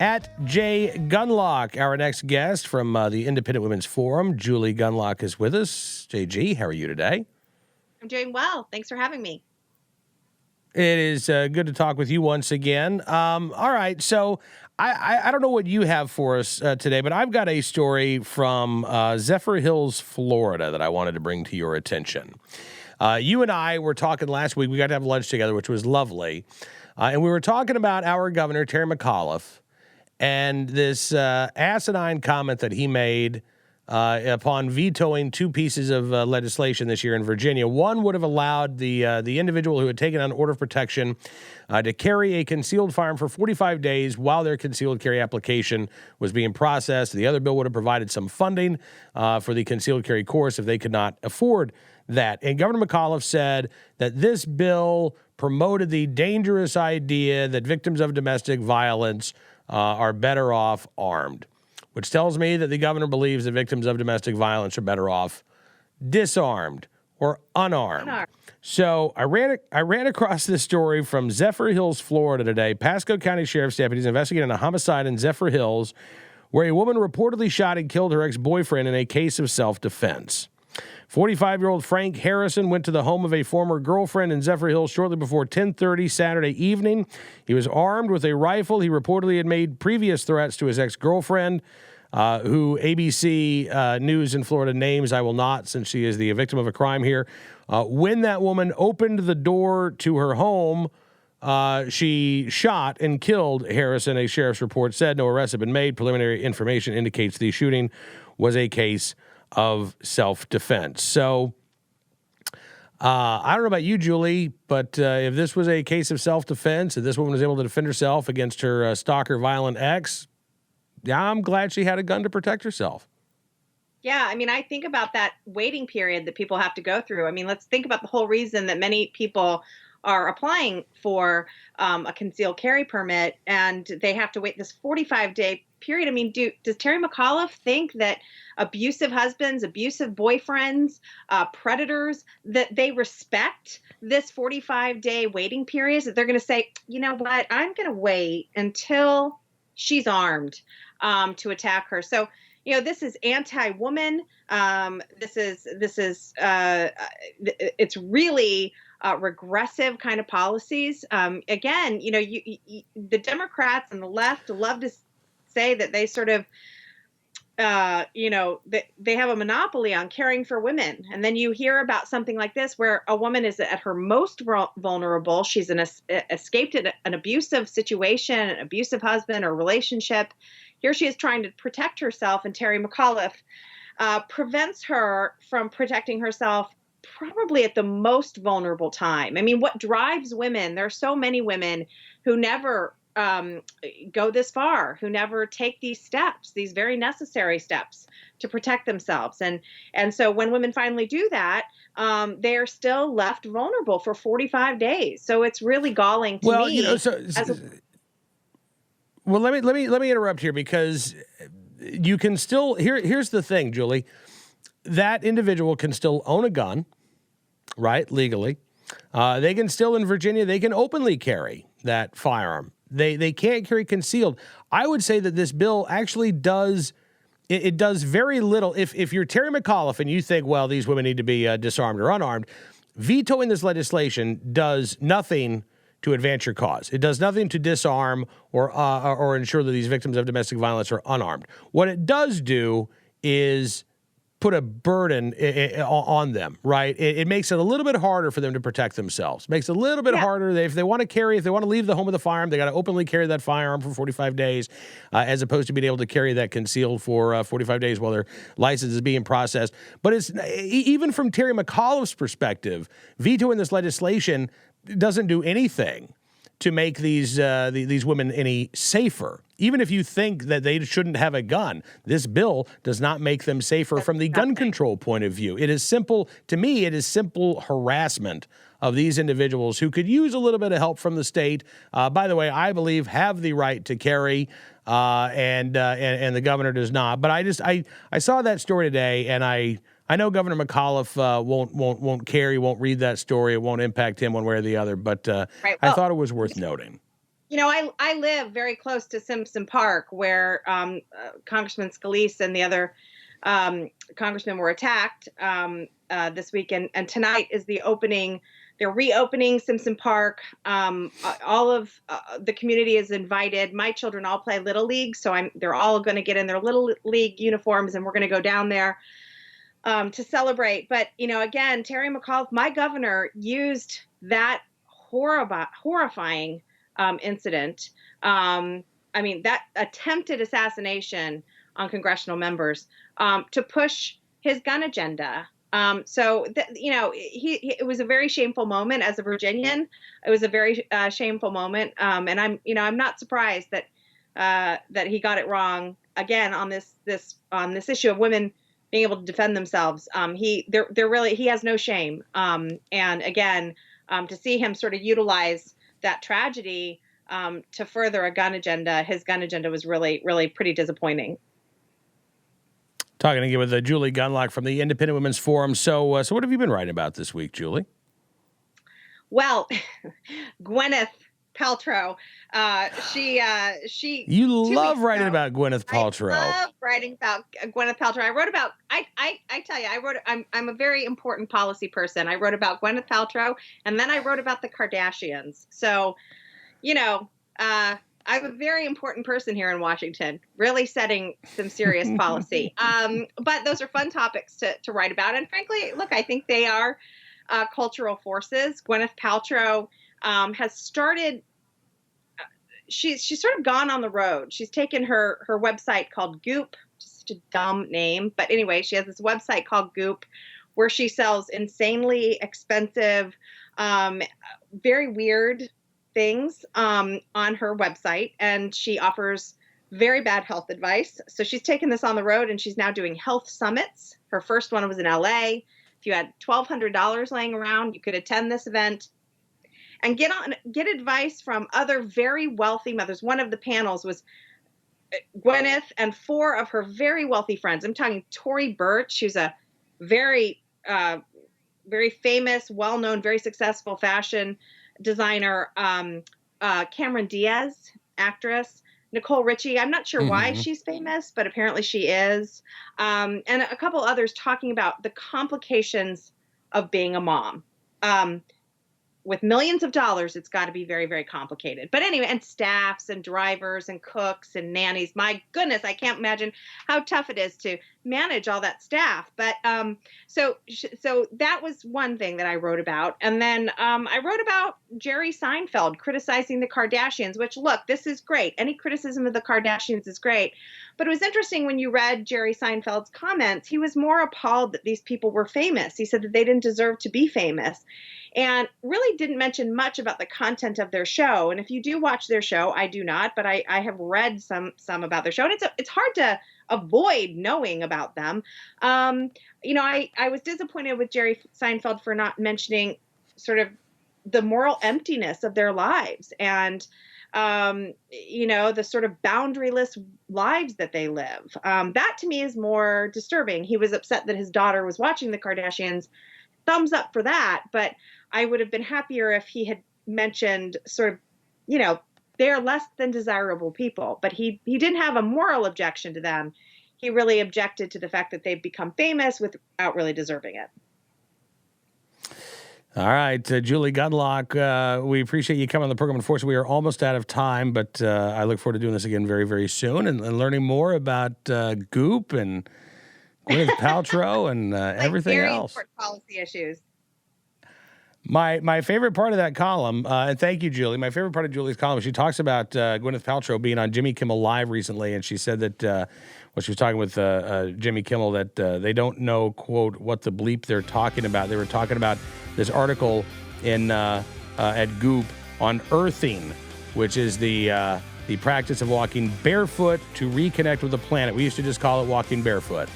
at @JGunlock. Our next guest from the Independent Women's Forum, Julie Gunlock, is with us. JG, how are you today? I'm doing well. Thanks for having me. It is good to talk with you once again. All right, so I don't know what you have for us today, but I've got a story from Zephyr Hills, Florida that I wanted to bring to your attention. You and I were talking last week. We got to have lunch together, which was lovely. And we were talking about our governor, Terry McAuliffe, and this asinine comment that he made upon vetoing two pieces of legislation this year in Virginia. One would have allowed the individual who had taken on order of protection to carry a concealed firearm for 45 days while their concealed carry application was being processed. The other bill would have provided some funding for the concealed carry course if they could not afford that. And Governor McAuliffe said that this bill promoted the dangerous idea that victims of domestic violence are better off armed, which tells me that the governor believes that victims of domestic violence are better off disarmed or unarmed. So I ran across this story from Zephyr Hills, Florida today. Pasco County Sheriff's deputies investigating a homicide in Zephyr Hills where a woman reportedly shot and killed her ex-boyfriend in a case of self-defense. 45-year-old Frank Harrison went to the home of a former girlfriend in Zephyr Hills shortly before 10:30 Saturday evening. He was armed with a rifle. He reportedly had made previous threats to his ex-girlfriend, who ABC News in Florida names. I will not, since she is the victim of a crime here. When that woman opened the door to her home, she shot and killed Harrison, a sheriff's report said. No arrests have been made. Preliminary information indicates the shooting was a case of self-defense. So I don't know about you, Julie, but if this was a case of self-defense, if this woman was able to defend herself against her stalker, violent ex, yeah, I'm glad she had a gun to protect herself. Yeah, I mean, I think about that waiting period that people have to go through. I mean, let's think about the whole reason that many people are applying for a concealed carry permit, and they have to wait this 45-day period. I mean, does Terry McAuliffe think that abusive husbands, abusive boyfriends, predators, that they respect this 45-day waiting period? That they're going to say, you know what, I'm going to wait until she's armed to attack her. So, you know, this is anti-woman. It's really regressive kind of policies. Again, you know, the Democrats and the left love to say that they sort of, you know, they have a monopoly on caring for women. And then you hear about something like this where a woman is at her most vulnerable. She's escaped an abusive situation, an abusive husband or relationship. Here she is trying to protect herself, and Terry McAuliffe prevents her from protecting herself probably at the most vulnerable time. I mean, what drives women? There are so many women who never go this far, who never take these steps, these very necessary steps to protect themselves. And so when women finally do that, they are still left vulnerable for 45 days. So it's really galling to me. You know, well, let me interrupt here, because you can still here's the thing, Julie. That individual can still own a gun, right? Legally. They can still, in Virginia, they can openly carry that firearm. They can't carry concealed. I would say that this bill actually does, it does very little. If you're Terry McAuliffe and you think, well, these women need to be disarmed or unarmed, vetoing this legislation does nothing to advance your cause. It does nothing to disarm or ensure that these victims of domestic violence are unarmed. What it does do is put a burden on them, right? It makes it a little bit harder for them to protect themselves. Makes it a little bit harder. If they want to leave the home with a firearm, they got to openly carry that firearm for 45 days, as opposed to being able to carry that concealed for 45 days while their license is being processed. But it's even from Terry McAuliffe's perspective, vetoing this legislation doesn't do anything to make these women any safer. Even if you think that they shouldn't have a gun, this bill does not make them safer from the gun control point of view. It is simple, to me, it is simple harassment of these individuals who could use a little bit of help from the state. By the way, I believe have the right to carry, and the governor does not. But I saw that story today, and I know Governor McAuliffe won't carry, won't read that story. It won't impact him one way or the other. But I thought it was worth noting. I live very close to Simpson Park, where Congressman Scalise and the other congressmen were attacked this weekend. And tonight is the opening. They're reopening Simpson Park. All of the community is invited. My children all play Little League, so they're all going to get in their Little League uniforms, and we're going to go down there to celebrate. But again, Terry McAuliffe, my governor, used that horrifying incident. That attempted assassination on congressional members to push his gun agenda. It was a very shameful moment as a Virginian. It was a very shameful moment, and I'm not surprised that he got it wrong again on this issue of women being able to defend themselves. He has no shame, and again, to see him sort of utilize that tragedy to further a gun agenda, his gun agenda was really, really pretty disappointing. Talking again with Julie Gunlock from the Independent Women's Forum. So what have you been writing about this week, Julie? Well, Gwyneth Paltrow, You love writing about Gwyneth Paltrow. I love writing about Gwyneth Paltrow. I tell you, I'm a very important policy person. I wrote about Gwyneth Paltrow, and then I wrote about the Kardashians. So, I'm a very important person here in Washington, really setting some serious policy. But those are fun topics to write about. And frankly, look, I think they are cultural forces. Gwyneth Paltrow has started, she's sort of gone on the road. She's taken her website called Goop, just such a dumb name. But anyway, she has this website called Goop where she sells insanely expensive, very weird things on her website, and she offers very bad health advice. So she's taken this on the road, and she's now doing health summits. Her first one was in LA. If you had $1,200 laying around, you could attend this event and get advice from other very wealthy mothers. One of the panels was Gwyneth and four of her very wealthy friends. I'm talking Tory Burch, who's a very very famous, well-known, very successful fashion designer, Cameron Diaz, actress, Nicole Richie. I'm not sure why she's famous, but apparently she is. And a couple others talking about the complications of being a mom. With millions of dollars, it's got to be very, very complicated. But anyway, and staffs and drivers and cooks and nannies. My goodness, I can't imagine how tough it is to manage all that staff. But so that was one thing that I wrote about. And then I wrote about Jerry Seinfeld criticizing the Kardashians, which, look, this is great. Any criticism of the Kardashians is great. But it was interesting when you read Jerry Seinfeld's comments, he was more appalled that these people were famous. He said that they didn't deserve to be famous, and really didn't mention much about the content of their show. And if you do watch their show, I do not, but I have read some about their show, and it's hard to avoid knowing about them. I was disappointed with Jerry Seinfeld for not mentioning sort of the moral emptiness of their lives and the sort of boundaryless lives that they live. That to me is more disturbing. He was upset that his daughter was watching the Kardashians. Thumbs up for that. But I would have been happier if he had mentioned sort of, they are less than desirable people, but he didn't have a moral objection to them. He really objected to the fact that they've become famous without really deserving it. All right, Julie Gunlock, we appreciate you coming on the program. Unfortunately, we are almost out of time, but I look forward to doing this again very, very soon and learning more about Goop and Gwyneth Paltrow and everything very else. Important policy issues. My favorite part of that column, and thank you, Julie. My favorite part of Julie's column, she talks about Gwyneth Paltrow being on Jimmy Kimmel Live recently, and she said that she was talking with Jimmy Kimmel that they don't know, quote, what the bleep they're talking about. They were talking about this article in at Goop on earthing, which is the practice of walking barefoot to reconnect with the planet. We used to just call it walking barefoot.